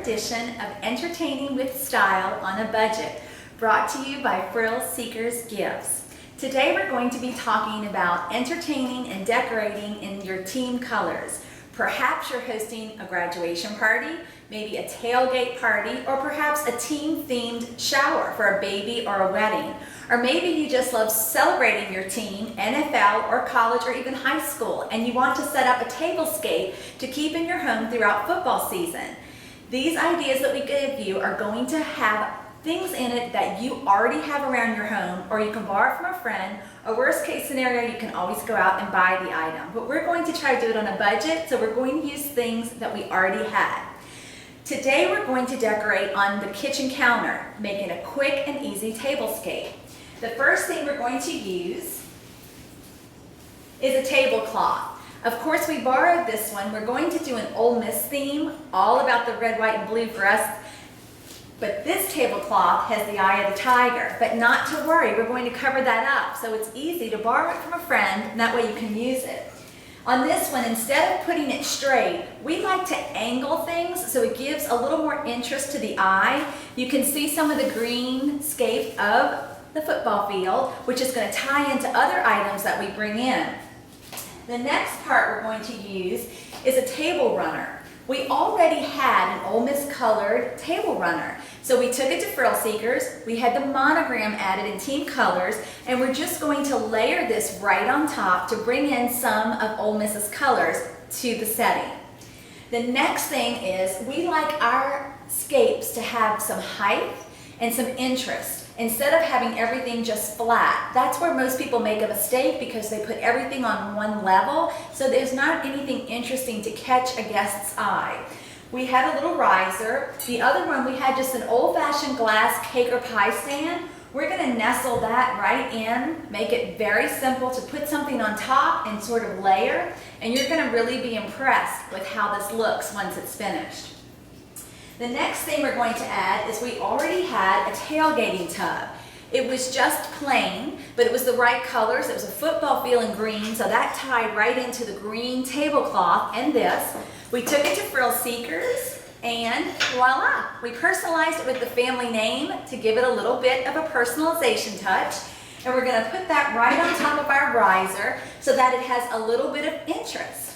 edition of Entertaining with Style on a Budget, brought to you by Frill Seekers Gifts. Today we're going to be talking about entertaining and decorating in your team colors. Perhaps you're hosting a graduation party, maybe a tailgate party, or perhaps a team-themed shower for a baby or a wedding. Or maybe you just love celebrating your team, NFL or college or even high school, and you want to set up a tablescape to keep in your home throughout football season. These ideas that we give you are going to have things in it that you already have around your home, or you can borrow from a friend, or worst case scenario, you can always go out and buy the item. But we're going to try to do it on a budget, so we're going to use things that we already had. Today we're going to decorate on the kitchen counter, making a quick and easy tablescape. The first thing we're going to use is a tablecloth. Of course, we borrowed this one. We're going to do an Ole Miss theme, all about the red, white, and blue for us. But this tablecloth has the eye of the tiger. But not to worry, we're going to cover that up. So it's easy to borrow it from a friend, and that way you can use it. On this one, instead of putting it straight, we like to angle things so it gives a little more interest to the eye. You can see some of the green scape of the football field, which is going to tie into other items that we bring in. The next part we're going to use is a table runner. We already had an Ole Miss colored table runner. So we took it to Frill Seekers, we had the monogram added in team colors, and we're just going to layer this right on top to bring in some of Ole Miss's colors to the setting. The next thing is we like our scapes to have some height and some interest. Instead of having everything just flat, that's where most people make a mistake because they put everything on one level, so there's not anything interesting to catch a guest's eye. We had a little riser. The other one, we had just an old-fashioned glass cake or pie stand. We're going to nestle that right in, make it very simple to put something on top and sort of layer, and you're going to really be impressed with how this looks once it's finished. The next thing we're going to add is we already had a tailgating tub. It was just plain, but it was the right colors. It was a football field in green, so that tied right into the green tablecloth and this. We took it to Frill Seekers, and voila! We personalized it with the family name to give it a little bit of a personalization touch. And we're going to put that right on top of our riser so that it has a little bit of interest.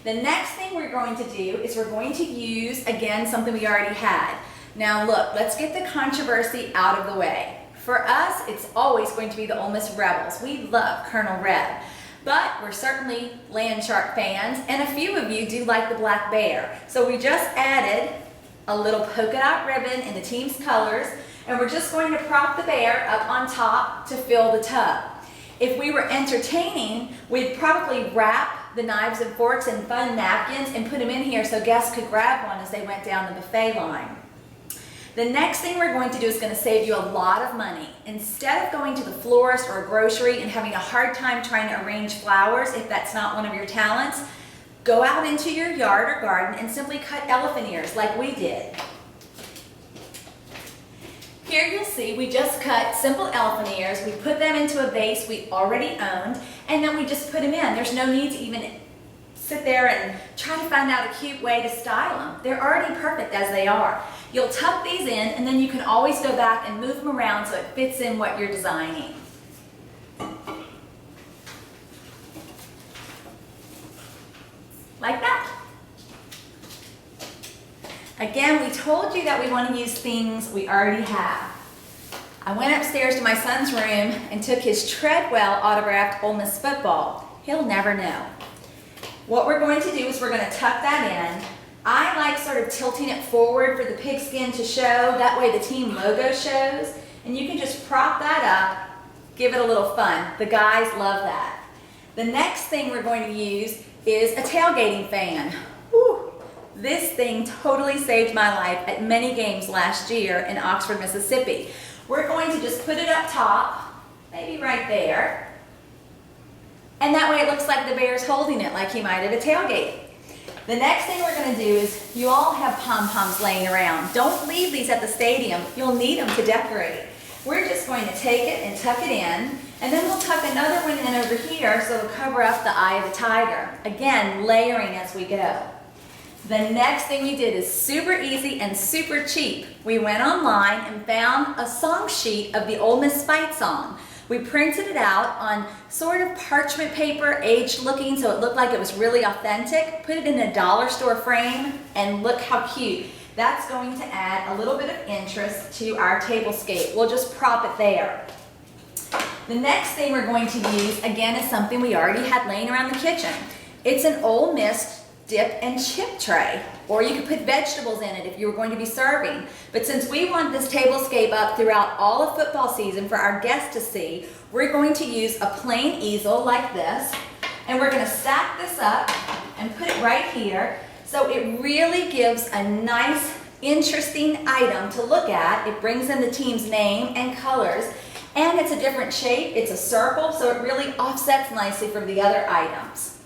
The next thing we're going to do is we're going to use, again, something we already had. Now look, let's get the controversy out of the way. For us, it's always going to be the Ole Miss Rebels. We love Colonel Red, but we're certainly Land Shark fans, and a few of you do like the Black Bear. So we just added a little polka dot ribbon in the team's colors, and we're just going to prop the bear up on top to fill the tub. If we were entertaining, we'd probably wrap the knives and forks and fun napkins and put them in here so guests could grab one as they went down the buffet line. The next thing we're going to do is going to save you a lot of money. Instead of going to the florist or a grocery and having a hard time trying to arrange flowers, if that's not one of your talents, go out into your yard or garden and simply cut elephant ears like we did. Here you'll see we just cut simple elephant ears. We put them into a vase we already owned, and then we just put them in. There's no need to even sit there and try to find out a cute way to style them. They're already perfect as they are. You'll tuck these in, and then you can always go back and move them around so it fits in what you're designing. Like that. Again, we told you that we want to use things we already have. I went upstairs to my son's room and took his Treadwell autographed Ole Miss football. He'll never know. What we're going to do is we're going to tuck that in. I like sort of tilting it forward for the pigskin to show. That way the team logo shows. And you can just prop that up, give it a little fun. The guys love that. The next thing we're going to use is a tailgating fan. Whew. This thing totally saved my life at many games last year in Oxford, Mississippi. We're going to just put it up top, maybe right there. And that way it looks like the bear's holding it like he might at a tailgate. The next thing we're going to do is, you all have pom-poms laying around. Don't leave these at the stadium. You'll need them to decorate. We're just going to take it and tuck it in, and then we'll tuck another one in over here so it'll cover up the eye of the tiger. Again, layering as we go. The next thing we did is super easy and super cheap. We went online and found a song sheet of the Ole Miss fight song. We printed it out on sort of parchment paper, aged looking, so it looked like it was really authentic. Put it in a dollar store frame, and look how cute. That's going to add a little bit of interest to our tablescape. We'll just prop it there. The next thing we're going to use, again, is something we already had laying around the kitchen. It's an Ole Miss dip and chip tray, or you could put vegetables in it if you were going to be serving. But since we want this tablescape up throughout all of football season for our guests to see, we're going to use a plain easel like this, and we're going to stack this up and put it right here, so it really gives a nice, interesting item to look at. It brings in the team's name and colors, and it's a different shape. It's a circle, so it really offsets nicely from the other items.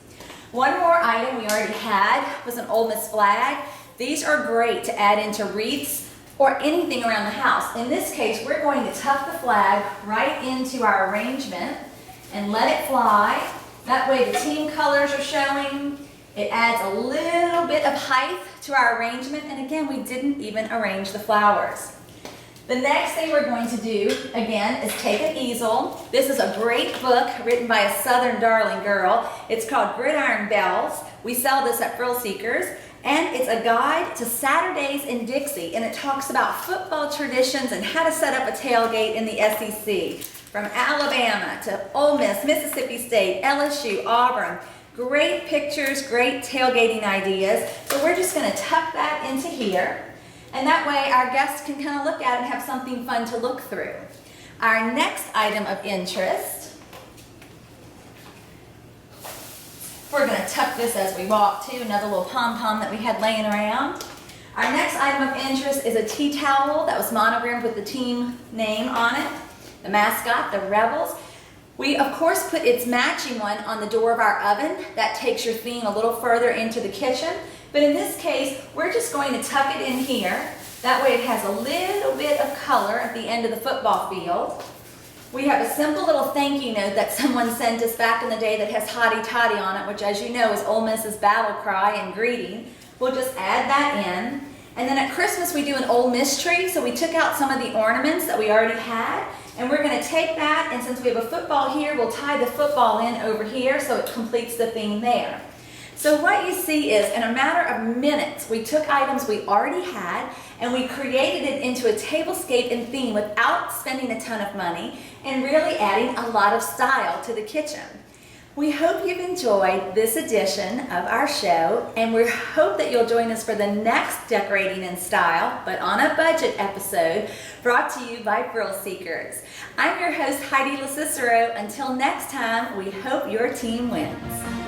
One more item we already had was an Ole Miss flag. These are great to add into wreaths or anything around the house. In this case, we're going to tuck the flag right into our arrangement and let it fly. That way the team colors are showing. It adds a little bit of height to our arrangement, and again, we didn't even arrange the flowers. The next thing we're going to do, again, is take an easel. This is a great book written by a Southern darling girl. It's called Gridiron Bells. We sell this at Frill Seekers, and it's a guide to Saturdays in Dixie, and it talks about football traditions and how to set up a tailgate in the SEC. From Alabama to Ole Miss, Mississippi State, LSU, Auburn. Great pictures, great tailgating ideas. So we're just going to tuck that into here. And that way our guests can kind of look at it and have something fun to look through. Our next item of interest, we're going to tuck this as we walk too, another little pom-pom that we had laying around. Our next item of interest is a tea towel that was monogrammed with the team name on it, the mascot, the Rebels. We, of course, put its matching one on the door of our oven. That takes your theme a little further into the kitchen. But in this case, we're just going to tuck it in here. That way it has a little bit of color at the end of the football field. We have a simple little thank you note that someone sent us back in the day that has Hotty Toddy on it, which, as you know, is Ole Miss's battle cry and greeting. We'll just add that in. And then at Christmas, we do an Ole Miss tree, so we took out some of the ornaments that we already had, and we're going to take that, and since we have a football here, we'll tie the football in over here so it completes the theme there. So what you see is, in a matter of minutes, we took items we already had and we created it into a tablescape and theme without spending a ton of money and really adding a lot of style to the kitchen. We hope you've enjoyed this edition of our show, and we hope that you'll join us for the next Decorating in Style, but on a Budget episode brought to you by Frill Seekers. I'm your host, Heidi LoCicero. Until next time, we hope your team wins.